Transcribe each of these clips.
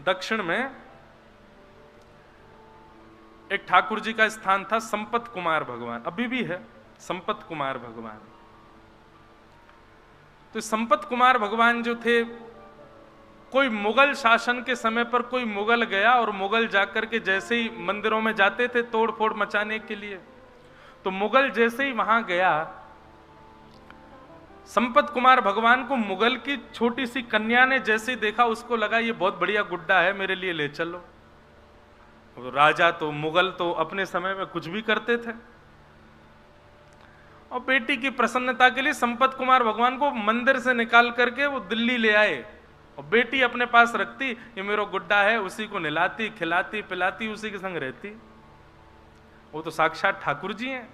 दक्षिण में एक ठाकुर जी का स्थान था, संपत कुमार भगवान, अभी भी है संपत कुमार भगवान। तो संपत कुमार भगवान जो थे, कोई मुगल शासन के समय पर कोई मुगल गया और मुगल जाकर के जैसे ही मंदिरों में जाते थे तोड़ फोड़ मचाने के लिए, तो मुगल जैसे ही वहां गया, संपत कुमार भगवान को मुगल की छोटी सी कन्या ने जैसे ही देखा, उसको लगा ये बहुत बढ़िया गुड्डा है, मेरे लिए ले चलो। राजा तो मुगल तो अपने समय में कुछ भी करते थे, और बेटी की प्रसन्नता के लिए संपत कुमार भगवान को मंदिर से निकाल करके वो दिल्ली ले आए, और बेटी अपने पास रखती, ये मेरा गुड्डा है, उसी को नहलाती खिलाती पिलाती, उसी के संग रहती। वो तो साक्षात ठाकुर जी हैं।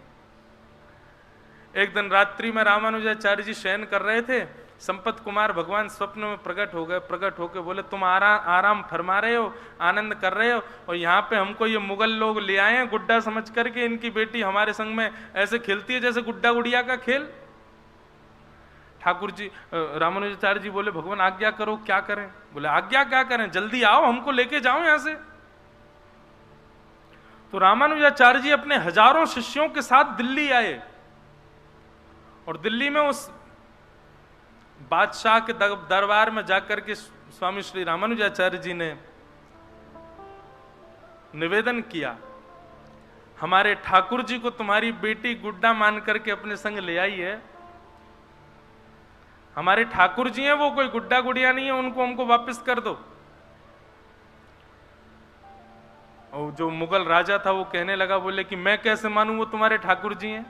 एक दिन रात्रि में रामानुजाचार्य जी शयन कर रहे थे, संपत कुमार भगवान स्वप्न में प्रकट हो गए। प्रकट होकर बोले, तुम आराम फरमा रहे हो, आनंद कर रहे हो, और यहाँ पे हमको ये मुगल लोग ले आए हैं गुड्डा समझ करके, इनकी बेटी हमारे संग में ऐसे खेलती है जैसे गुड्डा गुड़िया का खेल। ठाकुर जी रामानुजाचार्य जी बोले, भगवान आज्ञा करो, क्या करें? बोले, आज्ञा क्या करें, जल्दी आओ, हमको लेके जाओ यहां से। तो रामानुजाचार्य जी अपने हजारों शिष्यों के साथ दिल्ली आए, और दिल्ली में उस बादशाह के दरबार में जाकर के स्वामी श्री रामानुजाचार्य जी ने निवेदन किया, हमारे ठाकुर जी को तुम्हारी बेटी गुड्डा मान करके अपने संग ले आई है, हमारे ठाकुर जी हैं, वो कोई गुड्डा गुड़िया नहीं है, उनको हमको वापस कर दो। और जो मुगल राजा था वो कहने लगा, बोले कि मैं कैसे मानूं वो तुम्हारे ठाकुर जी हैं।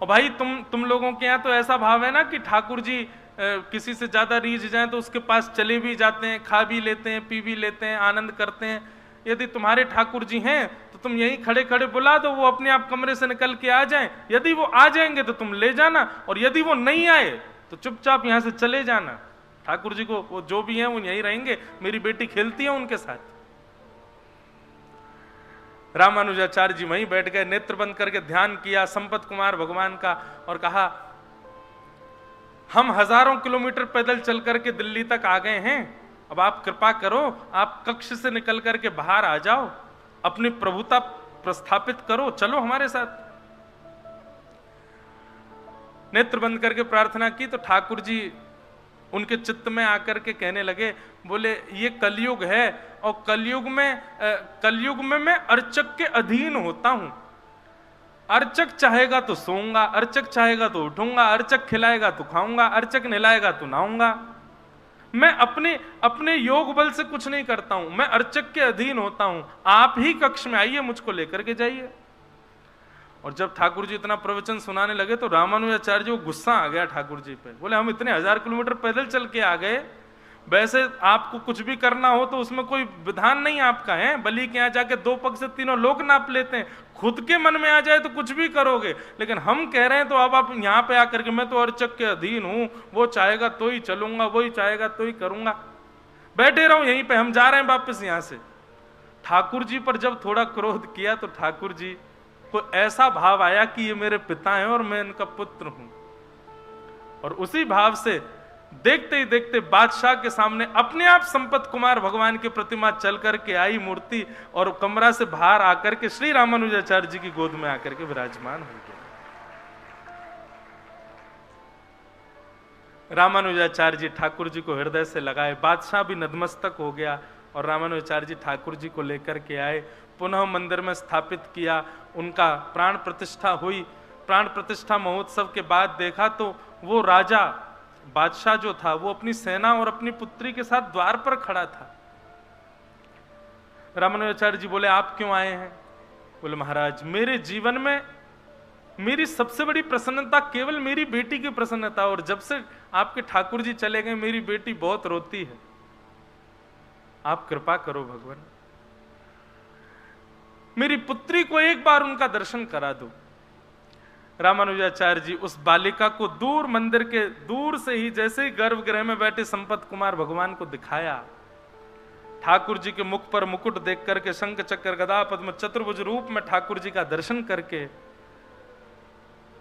और भाई तुम लोगों के यहाँ तो ऐसा भाव है ना कि ठाकुर जी किसी से ज्यादा रीझ जाएं तो उसके पास चले भी जाते हैं, खा भी लेते हैं, पी भी लेते हैं, आनंद करते हैं। यदि तुम्हारे ठाकुर जी हैं तो तुम यहीं खड़े खड़े बुला दो, वो अपने आप कमरे से निकल के आ जाएं। यदि वो आ जाएंगे तो तुम ले जाना, और यदि वो नहीं आए तो चुपचाप यहां से चले जाना। ठाकुर जी को वो जो भी हैं वो यहीं रहेंगे, मेरी बेटी खेलती है उनके साथ। रामानुजाचार्य जी वहीं बैठ गए, नेत्र बंद करके ध्यान किया संपत कुमार भगवान का, और कहा, हम हजारों किलोमीटर पैदल चल करके दिल्ली तक आ गए हैं, अब आप कृपा करो, आप कक्ष से निकल करके बाहर आ जाओ, अपनी प्रभुता प्रस्थापित करो, चलो हमारे साथ। नेत्र बंद करके प्रार्थना की तो ठाकुर जी उनके चित्त में आकर के कहने लगे, बोले, ये कलयुग है, और कलयुग में मैं अर्चक के अधीन होता हूं। अर्चक चाहेगा तो सोऊंगा, अर्चक चाहेगा तो उठूंगा, अर्चक खिलाएगा तो खाऊंगा, अर्चक नहलाएगा तो नहाऊंगा। मैं अपने योग बल से कुछ नहीं करता हूं, मैं अर्चक के अधीन होता हूं। आप ही कक्ष में आइए, मुझको लेकर के जाइए। और जब ठाकुर जी इतना प्रवचन सुनाने लगे तो रामानुजाचार्य जी को गुस्सा आ गया ठाकुर जी पे। बोले, हम इतने 1000 किलोमीटर पैदल चल के आ गए, वैसे आपको कुछ भी करना हो तो उसमें कोई विधान नहीं आपका है, बलि के यहाँ जाके 2 पग से 3 लोग नाप लेते हैं, खुद के मन में आ जाए तो कुछ भी करोगे, लेकिन हम कह रहे हैं तो अब आप यहाँ पे आकर के, मैं तो अर्चक के अधीन हूं, वो चाहेगा तो ही चलूंगा, वही चाहेगा तो ही करूंगा, बैठे रहो यहीं पे, हम जा रहे हैं वापस यहां से। ठाकुर जी पर जब थोड़ा क्रोध किया तो ठाकुर जी को ऐसा भाव आया कि ये मेरे पिता हैं और मैं इनका पुत्र हूं, और उसी भाव से देखते ही देखते बादशाह के सामने अपने आप संपत कुमार भगवान की प्रतिमा चल करके आई मूर्ति, और कमरा से बाहर आकर के श्री रामानुजाचार्य जी की गोद में आकर के विराजमान हो गया। रामानुजाचार्य जी ठाकुर जी को हृदय से लगाए, बादशाह भी नतमस्तक हो गया, और रामानुजाचार्य जी ठाकुर जी को लेकर के आए, पुनः मंदिर में स्थापित किया, उनका प्राण प्रतिष्ठा हुई। प्राण प्रतिष्ठा महोत्सव के बाद देखा तो वो राजा बादशाह जो था वो अपनी सेना और अपनी पुत्री के साथ द्वार पर खड़ा था। रामानुजाचार्य जी बोले, आप क्यों आए हैं? बोले, महाराज, मेरे जीवन में मेरी सबसे बड़ी प्रसन्नता केवल मेरी बेटी की प्रसन्नता, और जब से आपके ठाकुर जी चले गए मेरी बेटी बहुत रोती है, आप कृपा करो भगवान, मेरी पुत्री को एक बार उनका दर्शन करा दो। रामानुजाचार्य जी उस बालिका को दूर मंदिर के दूर से ही, जैसे ही गर्भगृह में बैठे संपत कुमार भगवान को दिखाया, ठाकुर जी के मुख पर मुकुट देख करके, शंख चक्र गदा पद्म चतुर्भुज रूप में ठाकुर जी का दर्शन करके,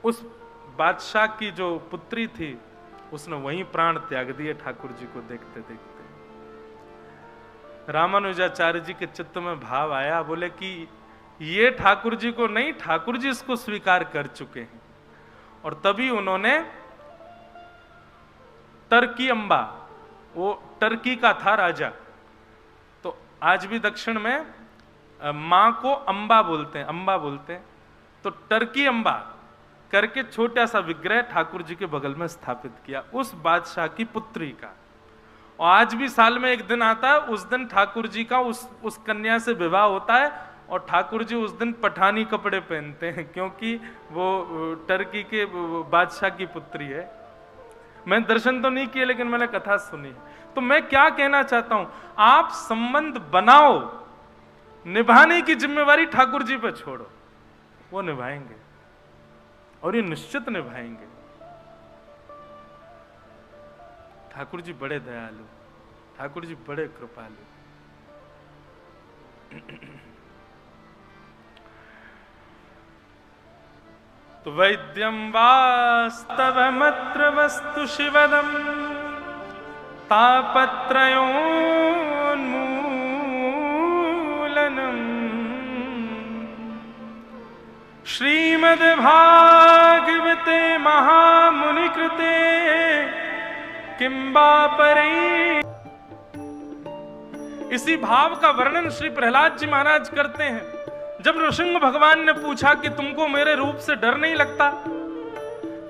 उस बादशाह की जो पुत्री थी उसने वहीं प्राण त्याग दिए ठाकुर जी को देखते देखते। रामानुजाचार्य जी के चित्त में भाव आया, बोले कि ये ठाकुर जी को नहीं, ठाकुर जी इसको स्वीकार कर चुके हैं। और तभी उन्होंने टर्की अम्बा, वो टर्की का था राजा, तो आज भी दक्षिण में मां को अम्बा बोलते हैं, अम्बा बोलते हैं, तो टर्की अम्बा करके छोटा सा विग्रह ठाकुर जी के बगल में स्थापित किया, उस बादशाह की पुत्री का। और आज भी साल में एक दिन आता है, उस दिन ठाकुर जी का उस कन्या से विवाह होता है, और ठाकुर जी उस दिन पठानी कपड़े पहनते हैं, क्योंकि वो टर्की के बादशाह की पुत्री है। मैंने दर्शन तो नहीं किए, लेकिन मैंने कथा सुनी। तो मैं क्या कहना चाहता हूं, आप संबंध बनाओ, निभाने की जिम्मेवारी ठाकुर जी पे छोड़ो, वो निभाएंगे, और ये निश्चित निभाएंगे। ठाकुर जी बड़े दयालु, ठाकुर जी बड़े कृपालु। तो वैद्यम वास्तवमत्र वस्तु शिवदम तापत्रयोन्मूलनम् श्रीमद्भागवते महामुनिकृते किं वा परे। इसी भाव का वर्णन श्री प्रहलाद जी महाराज करते हैं। जब नृसिंह भगवान ने पूछा कि तुमको मेरे रूप से डर नहीं लगता,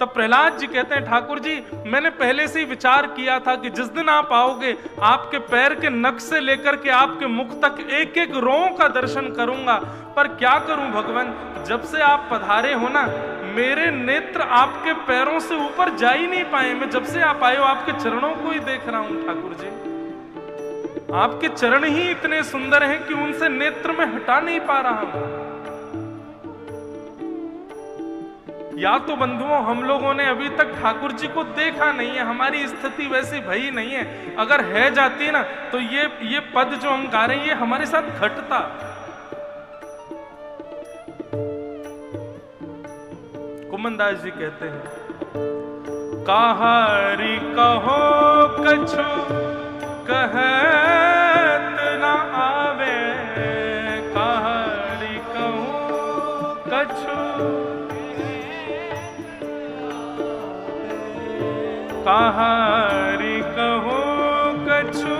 तब प्रहलाद जी कहते हैं, ठाकुर जी मैंने पहले से ही विचार किया था कि जिस दिन आप आओगे, आपके पैर के नख से लेकर के आपके मुख तक एक एक रों का दर्शन करूंगा। पर क्या करूं भगवान, जब से आप पधारे हो ना, मेरे नेत्र आपके पैरों से ऊपर जा ही नहीं पाए। मैं जब से आप आए हो, आपके चरणों को ही देख रहा हूं ठाकुर जी। आपके चरण ही इतने सुंदर हैं कि उनसे नेत्र में हटा नहीं पा रहा हूं। या तो बंधुओं, हम लोगों ने अभी तक ठाकुर जी को देखा नहीं है, हमारी स्थिति वैसी भई नहीं है। अगर है जाती ना, तो ये पद जो हम गा रहे हैं, ये हमारे साथ घटता। कुमनदास जी कहते हैं, कहारी कहो कछु कहत न आवे, कहारी कहो कछु कहारी कहो कछु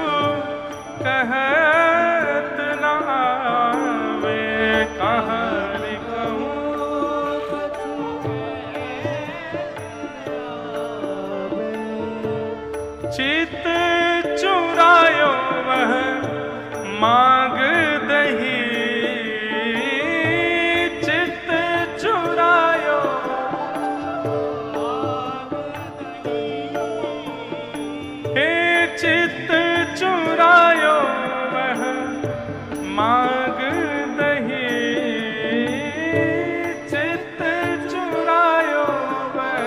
कहत न आवे, कहारी कहो चित चुरायो वह मांग दही, चित चुरायो हे चित चुरायो वह मांग दही, चित चुरायो वह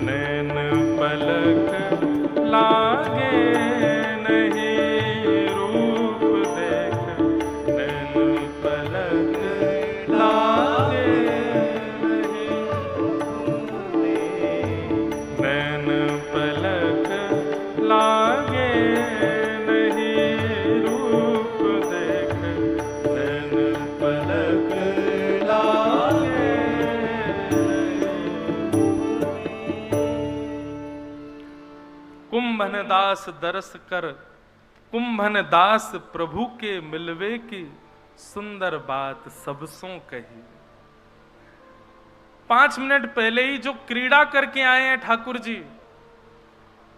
नैन पलक लागे नहीं रूप देख, नैन पलक लागे नहीं, नैन पलक लागे नहीं रूप देख, नैन पलक लागे। कुंभन दास दरस कर, कुंभन दास प्रभु के मिलवे की, सुंदर बात सबसों कही। 5 मिनट पहले ही जो क्रीड़ा करके आए हैं ठाकुर जी,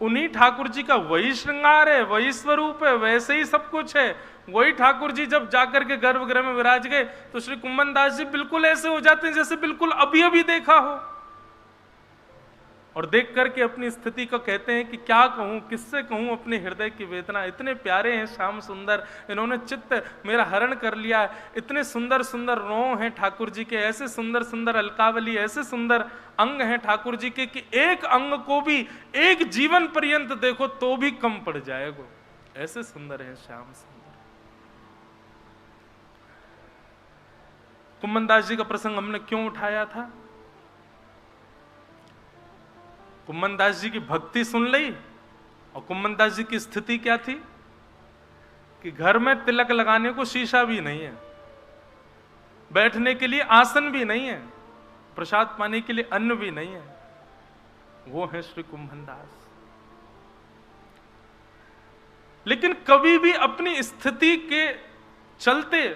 उन्हीं ठाकुर जी का वही श्रृंगार है, वही स्वरूप है, वैसे ही सब कुछ है। वही ठाकुर जी जब जाकर के गर्भगृह में विराज गए, तो श्री कुंभन दास जी बिल्कुल ऐसे हो जाते हैं जैसे बिल्कुल अभी अभी देखा हो। और देख करके अपनी स्थिति को कहते हैं कि क्या कहूं, किससे कहूं अपने हृदय की वेदना। इतने प्यारे हैं श्याम सुंदर, इन्होंने चित्त मेरा हरण कर लिया है। इतने सुंदर सुंदर रों हैं ठाकुर जी के, ऐसे सुंदर सुंदर अलकावली, ऐसे सुंदर अंग हैं ठाकुर जी के कि एक अंग को भी एक जीवन पर्यंत देखो तो भी कम पड़ जाएगा, ऐसे सुंदर है श्याम सुंदर। कुंभनदास जी का प्रसंग हमने क्यों उठाया था? कुम्मन दास जी की भक्ति सुन ली, और कुम्मन दास जी की स्थिति क्या थी कि घर में तिलक लगाने को शीशा भी नहीं है, बैठने के लिए आसन भी नहीं है, प्रसाद पाने के लिए अन्न भी नहीं है। वो है श्री कुम्भन दास। लेकिन कभी भी अपनी स्थिति के चलते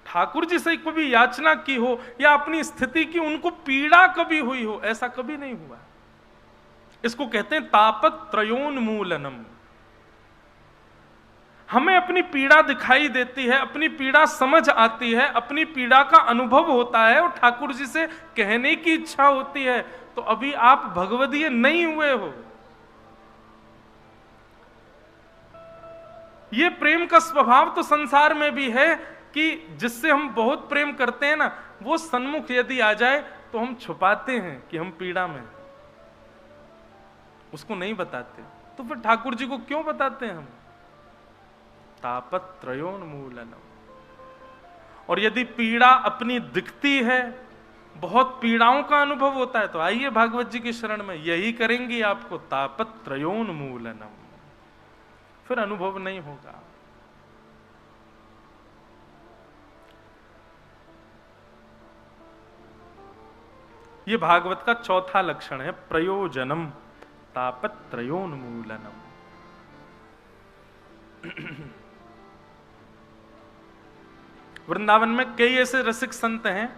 ठाकुर जी से कभी याचना की हो या अपनी स्थिति की उनको पीड़ा कभी हुई हो, ऐसा कभी नहीं हुआ। इसको कहते हैं तापत्रयोन्मूलनम। हमें अपनी पीड़ा दिखाई देती है, अपनी पीड़ा समझ आती है, अपनी पीड़ा का अनुभव होता है और ठाकुर जी से कहने की इच्छा होती है, तो अभी आप भगवदीय नहीं हुए हो। ये प्रेम का स्वभाव तो संसार में भी है कि जिससे हम बहुत प्रेम करते हैं ना, वो सन्मुख यदि आ जाए तो हम छुपाते हैं कि हम पीड़ा में, उसको नहीं बताते। तो फिर ठाकुर जी को क्यों बताते हैं हम? तापत्रयोन्मूलनम। और यदि पीड़ा अपनी दिखती है, बहुत पीड़ाओं का अनुभव होता है, तो आइए भागवत जी की शरण में, यही करेंगी आपको, तापत्रयोन्मूलनम। फिर अनुभव नहीं होगा। ये भागवत का चौथा लक्षण है, प्रयोजनम तापत्रयोन्मूलनम। वृंदावन में कई ऐसे रसिक संत हैं,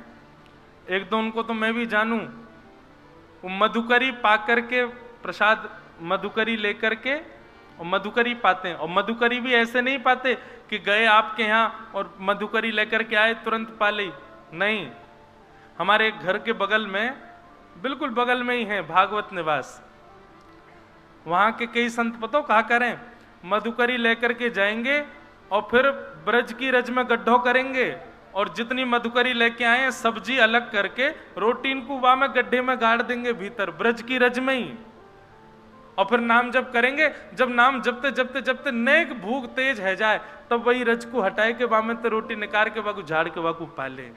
एक दो उनको तो मैं भी जानूं, वो मधुकरी पाकर के प्रसाद मधुकरी लेकर के और मधुकरी पाते हैं। और मधुकरी भी ऐसे नहीं पाते कि गए आपके यहाँ और मधुकरी लेकर के आए तुरंत पा ली, नहीं। हमारे घर के बगल में, बिल्कुल बगल में ही है भागवत निवास, वहां के कई संत पता कहा करें, मधुकरी लेकर के जाएंगे और फिर ब्रज की रज में गड्ढो करेंगे और जितनी मधुकरी लेके आए सब्जी अलग करके रोटी इनको वहां में गड्ढे में गाड़ देंगे भीतर ब्रज की रज में ही। और फिर नाम जप करेंगे, जब नाम जपते जपते जपते नेक भूख तेज है जाए, तब वही रज को हटाए के वामे तो रोटी निकाल के वाकू झाड़ के वाकू पाले।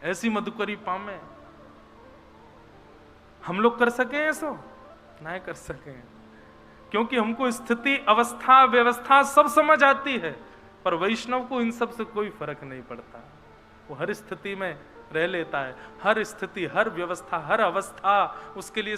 ऐसी मधुकरी पामे। हम लोग कर सके ऐसो? नहीं कर सके, क्योंकि हमको स्थिति अवस्था व्यवस्था सब समझ आती है, पर वैष्णव को इन सब से कोई फर्क नहीं पड़ता। वो हर स्थिति में रह लेता है, हर स्थिति, हर व्यवस्था, हर अवस्था उसके लिए